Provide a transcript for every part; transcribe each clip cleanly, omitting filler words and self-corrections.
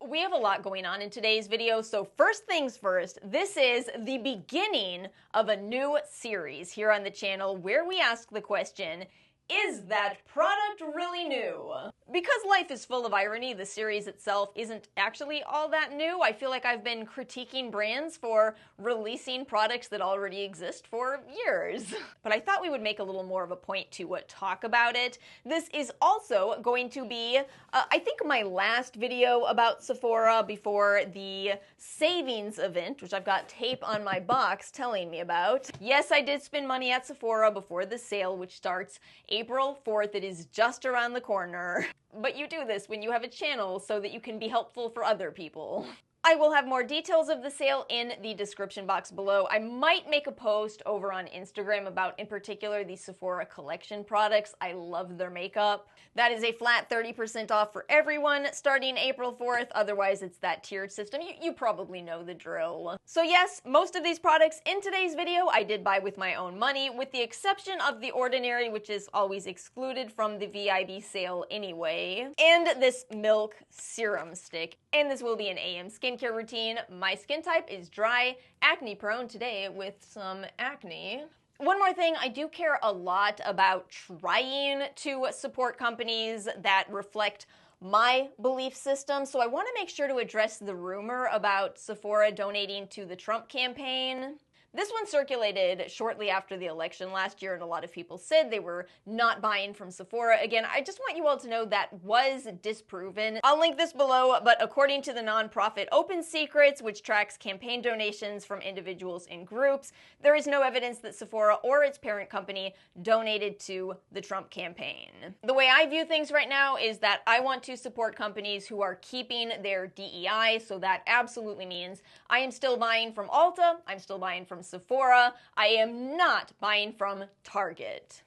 We have a lot going on in today's video, so first things first, this is the beginning of a new series here on the channel where we ask the question, is that product really new? Because life is full of irony, the series itself isn't actually all that new. I feel like I've been critiquing brands for releasing products that already exist for years. But I thought we would make a little more of a point to talk about it. This is also going to be, I think, my last video about Sephora before the savings event, which I've got tape on my box telling me about. Yes, I did spend money at Sephora before the sale, which starts April 4th. It is just around the corner. But you do this when you have a channel so that you can be helpful for other people. I will have more details of the sale in the description box below. I might make a post over on Instagram about, in particular, the Sephora collection products. I love their makeup. That is a flat 30% off for everyone starting April 4th. Otherwise, it's that tiered system. You probably know the drill. So yes, most of these products in today's video I did buy with my own money, with the exception of The Ordinary, which is always excluded from the VIB sale anyway, and this Milk Serum Stick. And this will be an AM skincare routine. My skin type is dry, acne prone today with some acne. One more thing, I do care a lot about trying to support companies that reflect my belief system, so I want to make sure to address the rumor about Sephora donating to the Trump campaign. This one circulated shortly after the election last year, and a lot of people said they were not buying from Sephora. Again, I just want you all to know that was disproven. I'll link this below, but according to the nonprofit Open Secrets, which tracks campaign donations from individuals and groups, there is no evidence that Sephora or its parent company donated to the Trump campaign. The way I view things right now is that I want to support companies who are keeping their DEI, so that absolutely means I am still buying from Ulta, I'm still buying from Sephora. I am not buying from Target.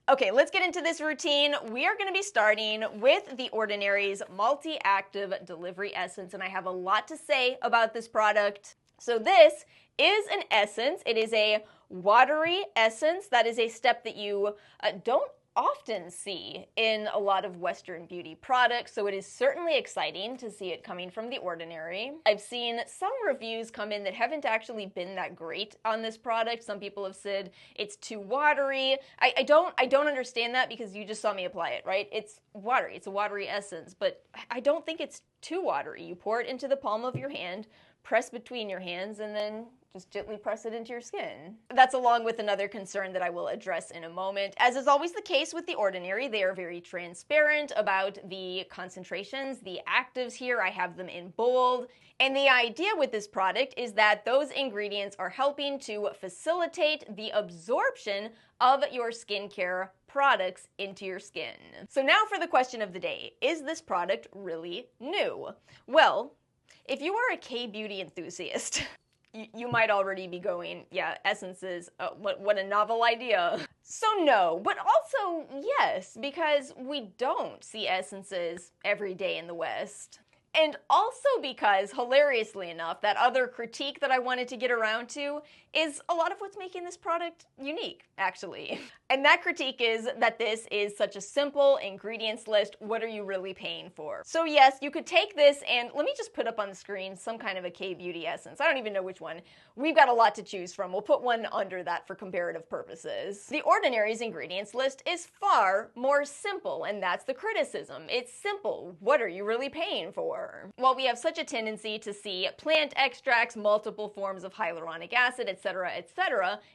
Okay, let's get into this routine. We are going to be starting with The Ordinary's Multi-Active Delivery Essence, and I have a lot to say about this product. So this is an essence. It is a watery essence. That is a step that you don't often see in a lot of Western beauty products, so it is certainly exciting to see it coming from The Ordinary. I've seen some reviews come in that haven't actually been that great on this product. Some people have said it's too watery. I don't understand that, because you just saw me apply it, right? It's watery. It's a watery essence, but I don't think it's too watery. You pour it into the palm of your hand, press between your hands, and then just gently press it into your skin. That's along with another concern that I will address in a moment. As is always the case with The Ordinary, they are very transparent about the concentrations, the actives here. I have them in bold. And the idea with this product is that those ingredients are helping to facilitate the absorption of your skincare products into your skin. So now for the question of the day, is this product really new? Well, if you are a K-beauty enthusiast, you might already be going, yeah, essences, what a novel idea. So no, but also yes, because we don't see essences every day in the West. And also because, hilariously enough, that other critique that I wanted to get around to is a lot of what's making this product unique, actually. And that critique is that this is such a simple ingredients list. What are you really paying for? So yes, you could take this and let me just put up on the screen some kind of a K-beauty essence. I don't even know which one. We've got a lot to choose from. We'll put one under that for comparative purposes. The Ordinary's ingredients list is far more simple, and that's the criticism. It's simple. What are you really paying for? Well, we have such a tendency to see plant extracts, multiple forms of hyaluronic acid, etc.,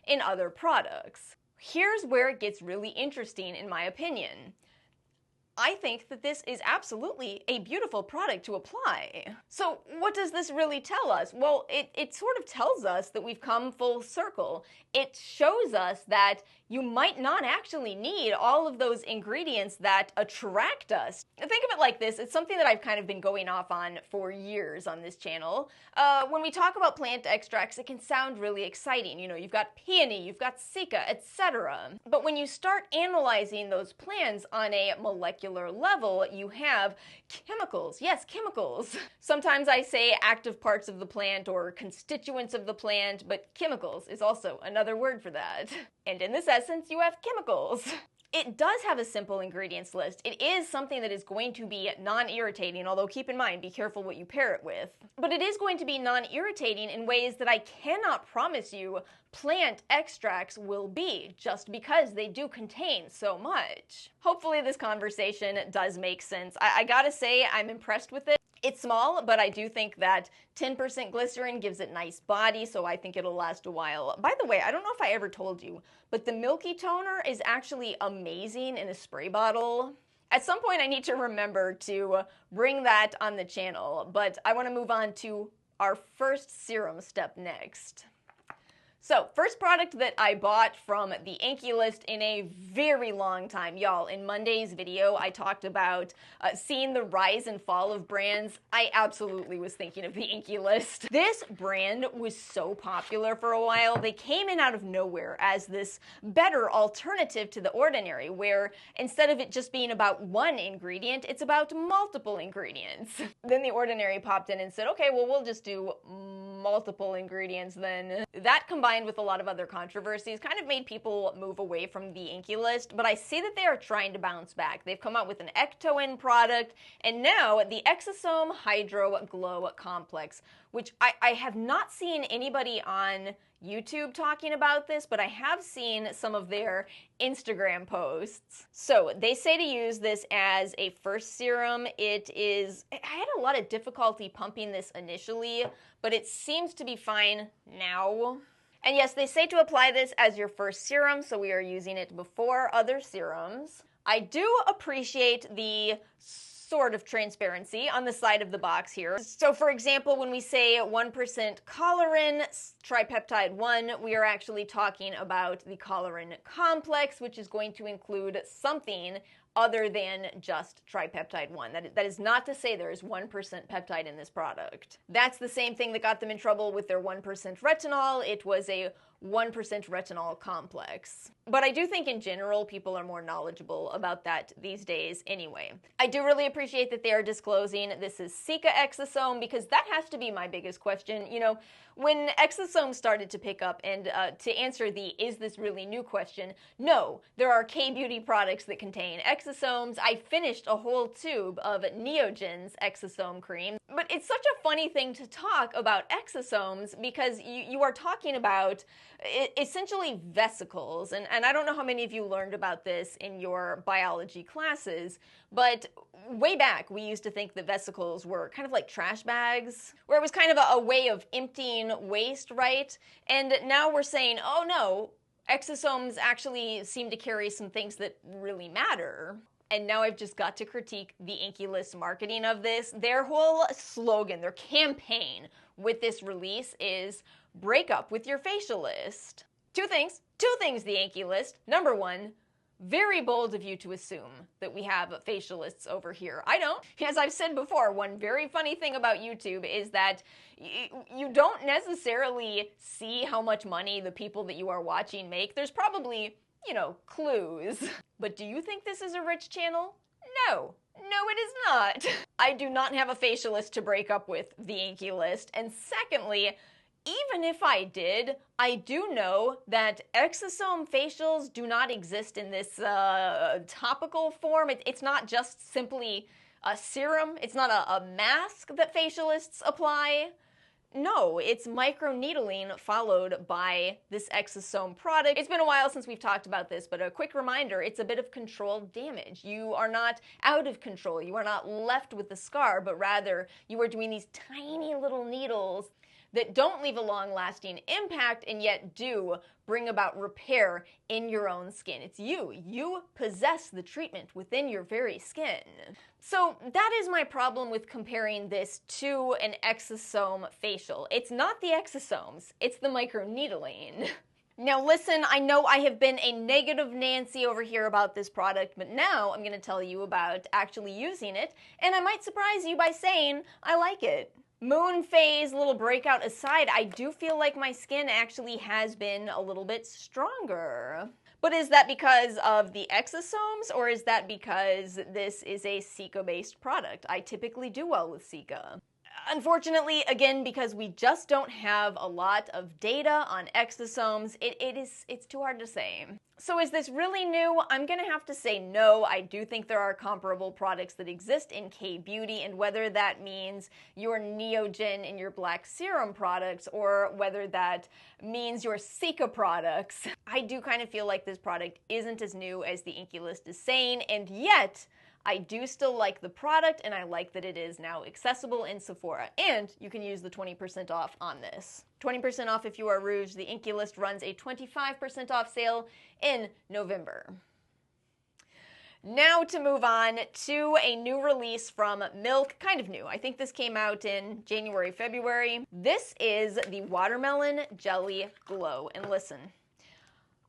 in other products. Here's where it gets really interesting, in my opinion. I think that this is absolutely a beautiful product to apply. So what does this really tell us? Well, it sort of tells us that we've come full circle. It shows us that you might not actually need all of those ingredients that attract us. Think of it like this. It's something that I've kind of been going off on for years on this channel. When we talk about plant extracts, it can sound really exciting. You know, you've got peony, you've got cica, etc. But when you start analyzing those plants on a molecular level, you have chemicals. Yes, chemicals. Sometimes I say active parts of the plant or constituents of the plant, but chemicals is also another word for that. And in this essence, you have chemicals. It does have a simple ingredients list. It is something that is going to be non-irritating, although keep in mind, be careful what you pair it with. But it is going to be non-irritating in ways that I cannot promise you plant extracts will be, just because they do contain so much. Hopefully this conversation does make sense. I gotta say, I'm impressed with it. It's small, but I do think that 10% glycerin gives it nice body, so I think it'll last a while. By the way, I don't know if I ever told you, but the Milky Toner is actually amazing in a spray bottle. At some point, I need to remember to bring that on the channel, but I want to move on to our first serum step next. So, first product that I bought from the Anki list in a very long time. Y'all, in Monday's video, I talked about seeing the rise and fall of brands. I absolutely was thinking of the Anki list. This brand was so popular for a while. They came in out of nowhere as this better alternative to The Ordinary, where instead of it just being about one ingredient, it's about multiple ingredients. Then The Ordinary popped in and said, okay, well, we'll just do multiple ingredients then. That combined with a lot of other controversies kind of made people move away from the Anki list, but I see that they are trying to bounce back. They've come out with an Ecto-In product, and now the Exosome Hydro Glow Complex, which I have not seen anybody on YouTube talking about this, but I have seen some of their Instagram posts. So they say to use this as a first serum. I had a lot of difficulty pumping this initially, but it seems to be fine now. And yes, they say to apply this as your first serum, so we are using it before other serums. I do appreciate the sort of transparency on the side of the box here. So for example, when we say 1% collagen tripeptide 1, we are actually talking about the collagen complex, which is going to include something other than just tripeptide 1. That is not to say there is 1% peptide in this product. That's the same thing that got them in trouble with their 1% retinol. It was a 1% retinol complex. But I do think in general people are more knowledgeable about that these days anyway. I do really appreciate that they are disclosing this is Cica Exosome, because that has to be my biggest question. You know, when exosomes started to pick up, and to answer the is this really new question, no, there are K-beauty products that contain exosomes. I finished a whole tube of Neogen's exosome cream. But it's such a funny thing to talk about exosomes because you are talking about essentially vesicles, and I don't know how many of you learned about this in your biology classes, but way back we used to think that vesicles were kind of like trash bags, where it was kind of a way of emptying waste, right? And now we're saying, oh no, exosomes actually seem to carry some things that really matter. And now I've just got to critique the Anki list marketing of this. Their whole slogan, their campaign with this release is break up with your facialist. Two things, the Anki list. Number one, very bold of you to assume that we have facialists over here. I don't. As I've said before, one very funny thing about YouTube is that you don't necessarily see how much money the people that you are watching make. There's probably, you know, clues. But do you think this is a rich channel? No. No, it is not. I do not have a facialist to break up with the Anki list. And secondly, even if I did, I do know that exosome facials do not exist in this topical form. It's not just simply a serum. It's not a mask that facialists apply. No, it's microneedling followed by this exosome product. It's been a while since we've talked about this, but a quick reminder, it's a bit of controlled damage. You are not out of control. You are not left with the scar, but rather you are doing these tiny little needles that don't leave a long-lasting impact and yet do bring about repair in your own skin. It's you. You possess the treatment within your very skin. So that is my problem with comparing this to an exosome facial. It's not the exosomes, it's the microneedling. Now listen, I know I have been a negative Nancy over here about this product, but now I'm going to tell you about actually using it, and I might surprise you by saying I like it. Moon phase, little breakout aside, I do feel like my skin actually has been a little bit stronger. But is that because of the exosomes, or is that because this is a Cica-based product? I typically do well with Cica. Unfortunately, again, because we just don't have a lot of data on exosomes, it's too hard to say. So is this really new? I'm gonna have to say no. I do think there are comparable products that exist in K-beauty, and whether that means your Neogen and your Black Serum products, or whether that means your Cica products, I do kind of feel like this product isn't as new as the Inky List is saying, and yet I do still like the product, and I like that it is now accessible in Sephora. And you can use the 20% off on this. 20% off if you are Rouge. The Inky List runs a 25% off sale in November. Now to move on to a new release from Milk, kind of new. I think this came out in January, February. This is the Watermelon Jelly Glow. And listen,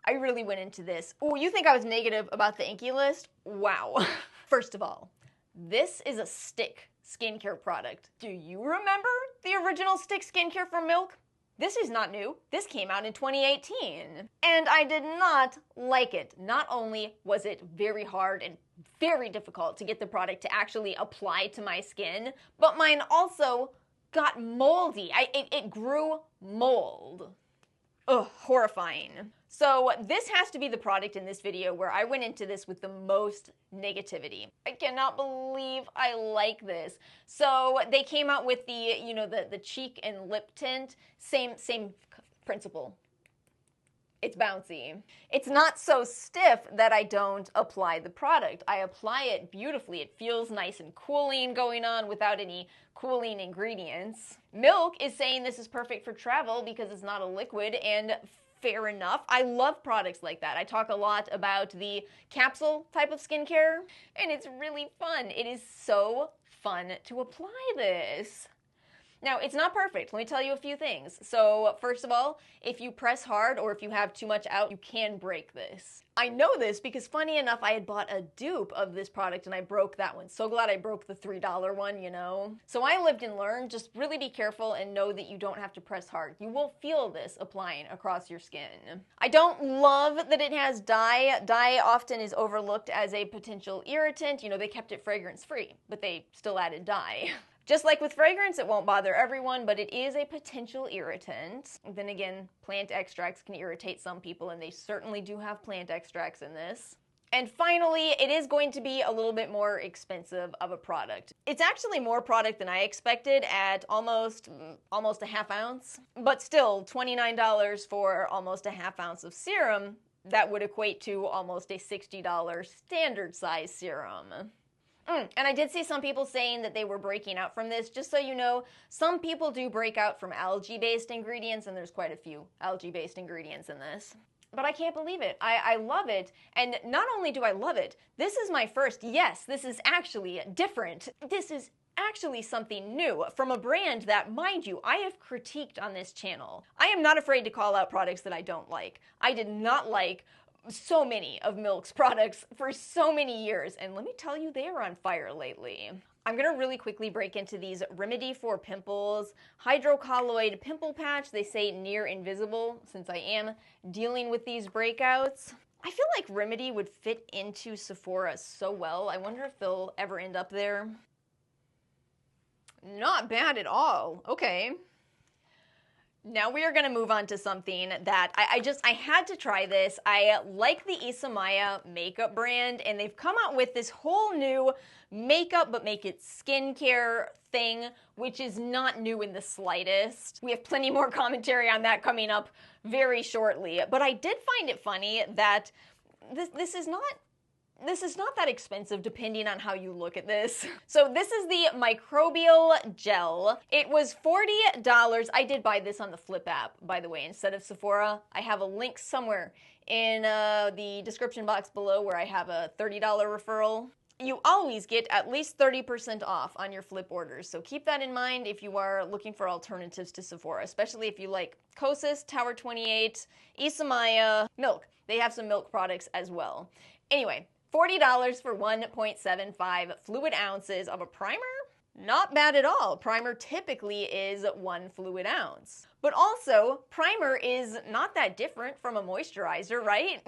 I really went into this. Oh, you think I was negative about the Inky List? Wow. First of all, this is a stick skincare product. Do you remember the original stick skincare from Milk? This is not new. This came out in 2018. And I did not like it. Not only was it very hard and very difficult to get the product to actually apply to my skin, but mine also got moldy. It grew mold. Ugh, horrifying. So this has to be the product in this video where I went into this with the most negativity. I cannot believe I like this. So they came out with the cheek and lip tint, same principle. It's bouncy. It's not so stiff that I don't apply the product. I apply it beautifully. It feels nice and cooling going on without any cooling ingredients. Milk is saying this is perfect for travel because it's not a liquid, and fair enough. I love products like that. I talk a lot about the capsule type of skincare, and it's really fun. It is so fun to apply this. Now, it's not perfect. Let me tell you a few things. So, first of all, if you press hard or if you have too much out, you can break this. I know this because, funny enough, I had bought a dupe of this product and I broke that one. So glad I broke the $3 one, you know? So I lived and learned. Just really be careful and know that you don't have to press hard. You will feel this applying across your skin. I don't love that it has dye. Dye often is overlooked as a potential irritant. You know, they kept it fragrance-free, but they still added dye. Just like with fragrance, it won't bother everyone, but it is a potential irritant. Then again, plant extracts can irritate some people, and they certainly do have plant extracts in this. And finally, it is going to be a little bit more expensive of a product. It's actually more product than I expected at almost a half ounce, but still $29 for almost a half ounce of serum. That would equate to almost a $60 standard size serum. And I did see some people saying that they were breaking out from this. Just so you know, some people do break out from algae-based ingredients, and there's quite a few algae-based ingredients in this. But I can't believe it. I love it. And not only do I love it, this is my first, yes, this is actually different. This is actually something new from a brand that, mind you, I have critiqued on this channel. I am not afraid to call out products that I don't like. I did not like so many of Milk's products for so many years, and let me tell you, they are on fire lately. I'm gonna really quickly break into these Remedy for Pimples Hydrocolloid Pimple Patch. They say near invisible since I am dealing with these breakouts. I feel like Remedy would fit into Sephora so well. I wonder if they'll ever end up there. Not bad at all. Okay. Now we are going to move on to something that I had to try this. I like the Isamaya makeup brand, and they've come out with this whole new makeup but make it skincare thing, which is not new in the slightest. We have plenty more commentary on that coming up very shortly. But I did find it funny that this is not that expensive depending on how you look at this. So this is the microbial gel. It was $40. I did buy this on the Flip app, by the way, instead of Sephora. I have a link somewhere in the description box below where I have a $30 referral. You always get at least 30% off on your Flip orders, so keep that in mind if you are looking for alternatives to Sephora, especially if you like Kosas, Tower 28, Isamaya, Milk. They have some Milk products as well. Anyway, $40 for 1.75 fluid ounces of a primer? Not bad at all. Primer typically is 1 fluid ounce. But also, primer is not that different from a moisturizer, right?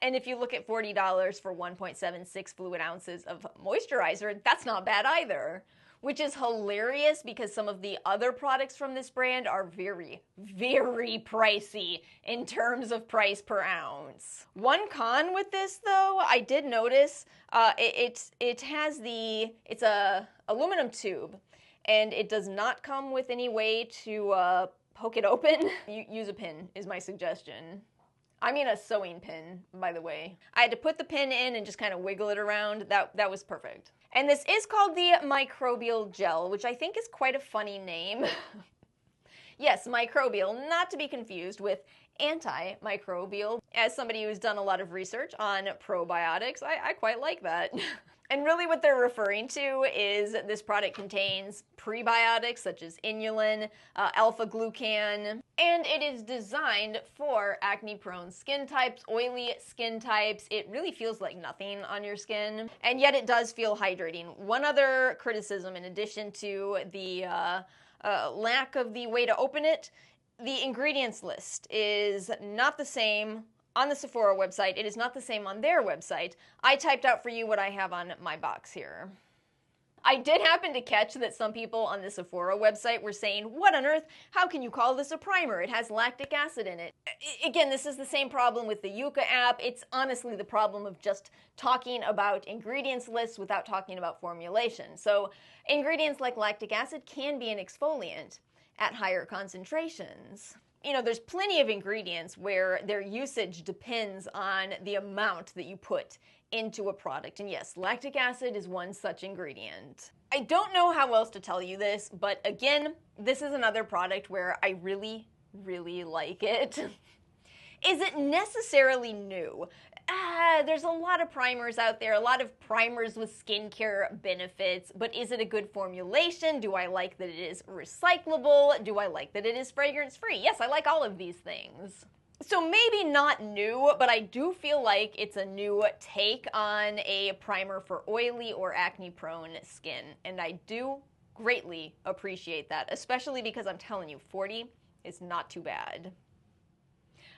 And if you look at $40 for 1.76 fluid ounces of moisturizer, that's not bad either. which is hilarious because some of the other products from this brand are very, very pricey in terms of price per ounce. One con with this though, I did notice, it's a aluminum tube, and it does not come with any way to poke it open. Use a pin is my suggestion. I mean a sewing pin, by the way. I had to put the pin in and just kind of wiggle it around. That was perfect. And this is called the microbial gel, which I think is quite a funny name. Yes, microbial, not to be confused with antimicrobial. As somebody who's done a lot of research on probiotics, I quite like that. And really what they're referring to is this product contains prebiotics such as inulin, alpha-glucan, and it is designed for acne-prone skin types, oily skin types. It really feels like nothing on your skin, and yet it does feel hydrating. One other criticism, in addition to the lack of the way to open it, the ingredients list is not the same on the Sephora website. It is not the same on their website. I typed out for you what I have on my box here. I did happen to catch that some people on the Sephora website were saying, what on earth, how can you call this a primer? It has lactic acid in it. Again, this is the same problem with the Yuka app. It's honestly the problem of just talking about ingredients lists without talking about formulation. So ingredients like lactic acid can be an exfoliant at higher concentrations. You know, there's plenty of ingredients where their usage depends on the amount that you put into a product. And yes, lactic acid is one such ingredient. I don't know how else to tell you this, but again, this is another product where I really, really like it. Is it necessarily new? There's a lot of primers out there, a lot of primers with skincare benefits, but is it a good formulation? Do I like that it is recyclable? Do I like that it is fragrance-free? Yes, I like all of these things. So maybe not new, but I do feel like it's a new take on a primer for oily or acne-prone skin, and I do greatly appreciate that, especially because I'm telling you, 40 is not too bad.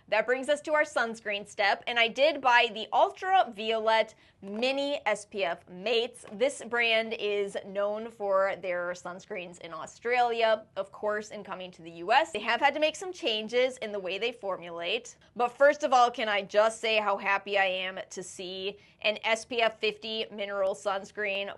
That brings us to our sunscreen step, and I did buy the Ultraviolet Mini SPF Mates. This brand is known for their sunscreens in Australia, of course, and coming to the US. They have had to make some changes in the way they formulate. But first of all, can I just say how happy I am to see an SPF 50 mineral sunscreen?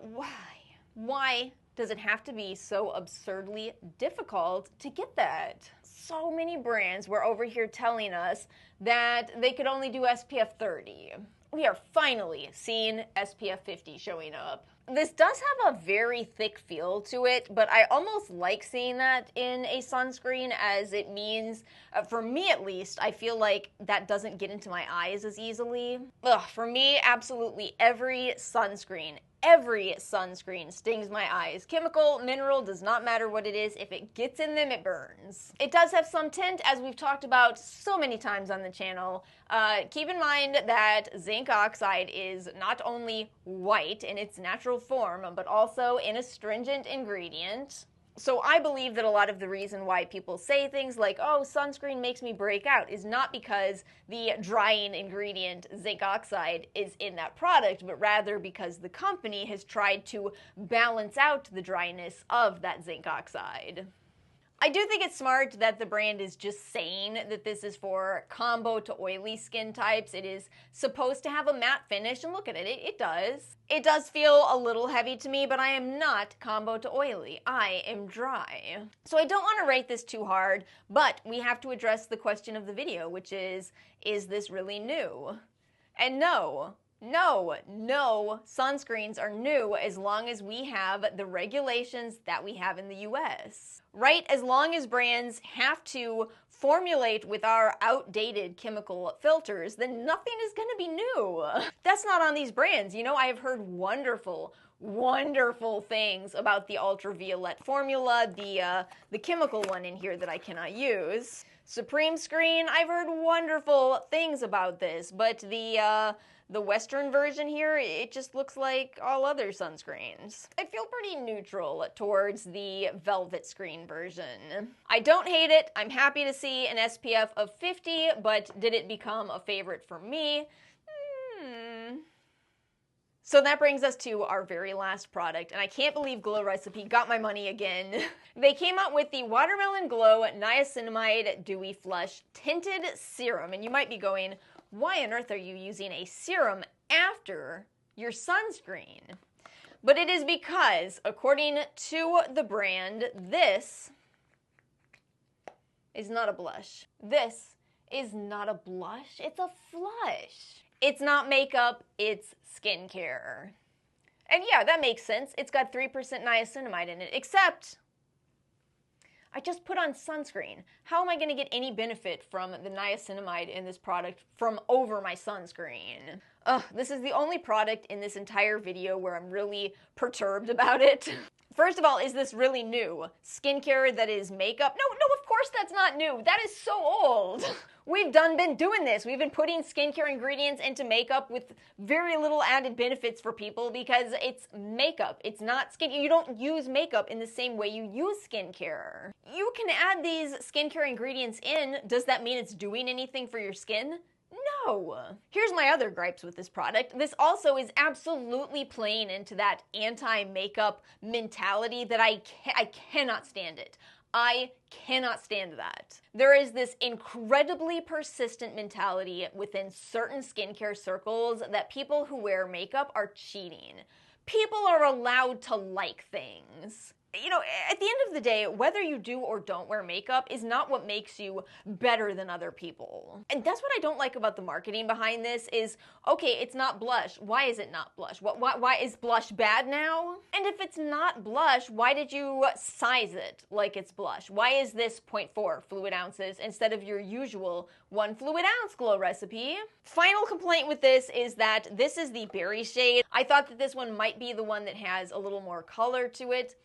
Why does it have to be so absurdly difficult to get that? So many brands were over here telling us that they could only do SPF 30. We are finally seeing SPF 50 showing up. This does have a very thick feel to it, but I almost like seeing that in a sunscreen, as it means, for me at least, I feel like that doesn't get into my eyes as easily. For me, absolutely every sunscreen stings my eyes. Chemical, mineral, does not matter what it is. If it gets in them, it burns. It does have some tint, as we've talked about so many times on the channel. Keep in mind that zinc oxide is not only white in its natural form, but also an astringent ingredient. So I believe that a lot of the reason why people say things like, oh, sunscreen makes me break out, is not because the drying ingredient zinc oxide is in that product, but rather because the company has tried to balance out the dryness of that zinc oxide. I do think it's smart that the brand is just saying that this is for combo to oily skin types. It is supposed to have a matte finish, and look at it, it does. It does feel a little heavy to me, but I am not combo to oily. I am dry. So I don't want to rate this too hard, but we have to address the question of the video, which is this really new? And no, sunscreens are new as long as we have the regulations that we have in the US. Right? As long as brands have to formulate with our outdated chemical filters, then nothing is going to be new. That's not on these brands. You know, I have heard wonderful things about the ultraviolet formula, the chemical one in here that I cannot use. Supreme Screen, I've heard wonderful things about this, but the Western version here, it just looks like all other sunscreens. I feel pretty neutral towards the Velvet Screen version. I don't hate it. I'm happy to see an SPF of 50, but did it become a favorite for me? So that brings us to our very last product, and I can't believe Glow Recipe got my money again. They came out with the Watermelon Glow Niacinamide Dewy Flush Tinted Serum, and you might be going, why on earth are you using a serum after your sunscreen? But it is because, according to the brand, this is not a blush. This is not a blush, it's a flush. It's not makeup, it's skincare. And yeah, that makes sense. It's got 3% niacinamide in it, except I just put on sunscreen. How am I going to get any benefit from the niacinamide in this product from over my sunscreen? Ugh, this is the only product in this entire video where I'm really perturbed about it. First of all, is this really new? Skincare that is makeup? No, of course that's not new. That is so old. We've been doing this. We've been putting skincare ingredients into makeup with very little added benefits for people because it's makeup. It's not skincare. You don't use makeup in the same way you use skincare. You can add these skincare ingredients in. Does that mean it's doing anything for your skin? No. Here's my other gripes with this product. This also is absolutely playing into that anti-makeup mentality that I cannot stand it. I cannot stand that. There is this incredibly persistent mentality within certain skincare circles that people who wear makeup are cheating. People are allowed to like things. You know, at the end of the day, whether you do or don't wear makeup is not what makes you better than other people. And that's what I don't like about the marketing behind this is, okay, it's not blush. Why is it not blush? Why is blush bad now? And if it's not blush, why did you size it like it's blush? Why is this 0.4 fluid ounces instead of your usual 1 fluid ounce Glow Recipe? Final complaint with this is that this is the berry shade. I thought that this one might be the one that has a little more color to it.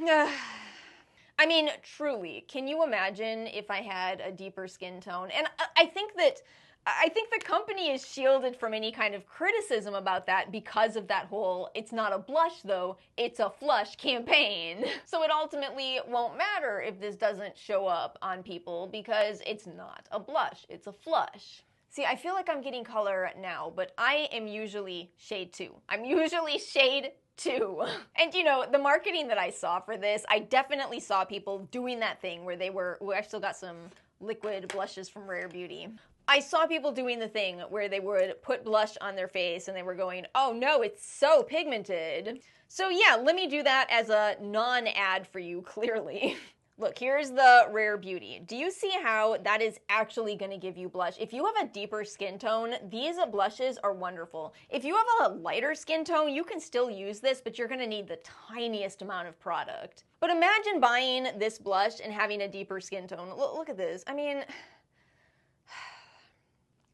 I mean, truly, can you imagine if I had a deeper skin tone? And I think the company is shielded from any kind of criticism about that because of that whole "it's not a blush though, it's a flush" campaign. So it ultimately won't matter if this doesn't show up on people because it's not a blush, it's a flush. See, I feel like I'm getting color now, but I am usually shade 2. I'm usually shade 2. And you know, the marketing that I saw for this, I definitely saw people doing that thing where I still got some liquid blushes from Rare Beauty. I saw people doing the thing where they would put blush on their face and they were going, oh no, it's so pigmented. So yeah, let me do that as a non-ad for you, clearly. Look, here's the Rare Beauty. Do you see how that is actually going to give you blush? If you have a deeper skin tone, these blushes are wonderful. If you have a lighter skin tone, you can still use this, but you're going to need the tiniest amount of product. But imagine buying this blush and having a deeper skin tone. Look at this. I mean,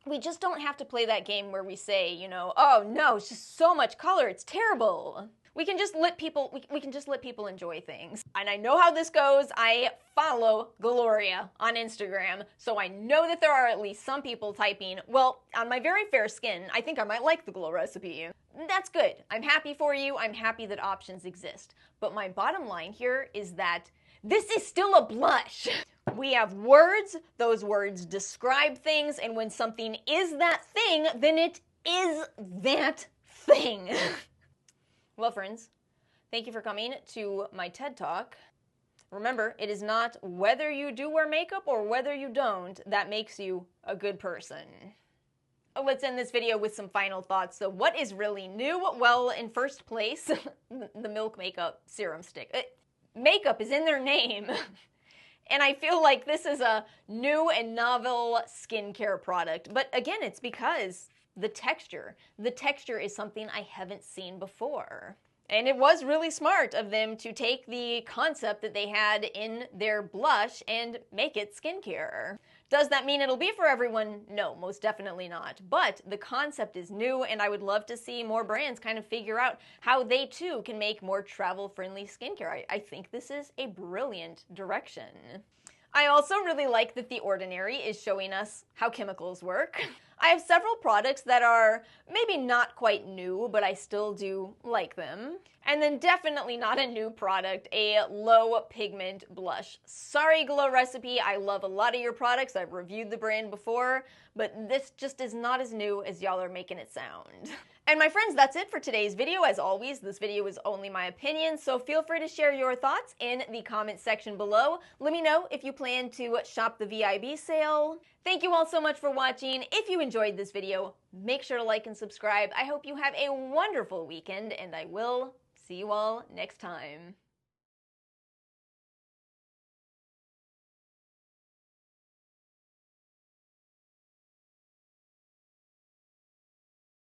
we just don't have to play that game where we say, you know, oh no, it's just so much color, it's terrible. We can just let people enjoy things. And I know how this goes. I follow Gloria on Instagram, so I know that there are at least some people typing, well, on my very fair skin, I think I might like the Glow Recipe. That's good. I'm happy for you. I'm happy that options exist. But my bottom line here is that this is still a blush. We have words, those words describe things, and when something is that thing, then it is that thing. Well, friends, thank you for coming to my TED Talk. Remember, it is not whether you do wear makeup or whether you don't that makes you a good person. Let's end this video with some final thoughts. So what is really new? Well, in first place, the Milk Makeup Serum Stick. Makeup is in their name. And I feel like this is a new and novel skincare product. But again, it's because the texture is something I haven't seen before. And it was really smart of them to take the concept that they had in their blush and make it skincare. Does that mean it'll be for everyone? No, most definitely not. But the concept is new, and I would love to see more brands kind of figure out how they too can make more travel-friendly skincare. I think this is a brilliant direction. I also really like that The Ordinary is showing us how chemicals work. I have several products that are maybe not quite new, but I still do like them. And then definitely not a new product, a low pigment blush. Sorry, Glow Recipe, I love a lot of your products. I've reviewed the brand before, but this just is not as new as y'all are making it sound. And my friends, that's it for today's video. As always, this video is only my opinion, so feel free to share your thoughts in the comment section below. Let me know if you plan to shop the VIB sale. Thank you all so much for watching. If you enjoyed this video, make sure to like and subscribe. I hope you have a wonderful weekend, and I will see you all next time.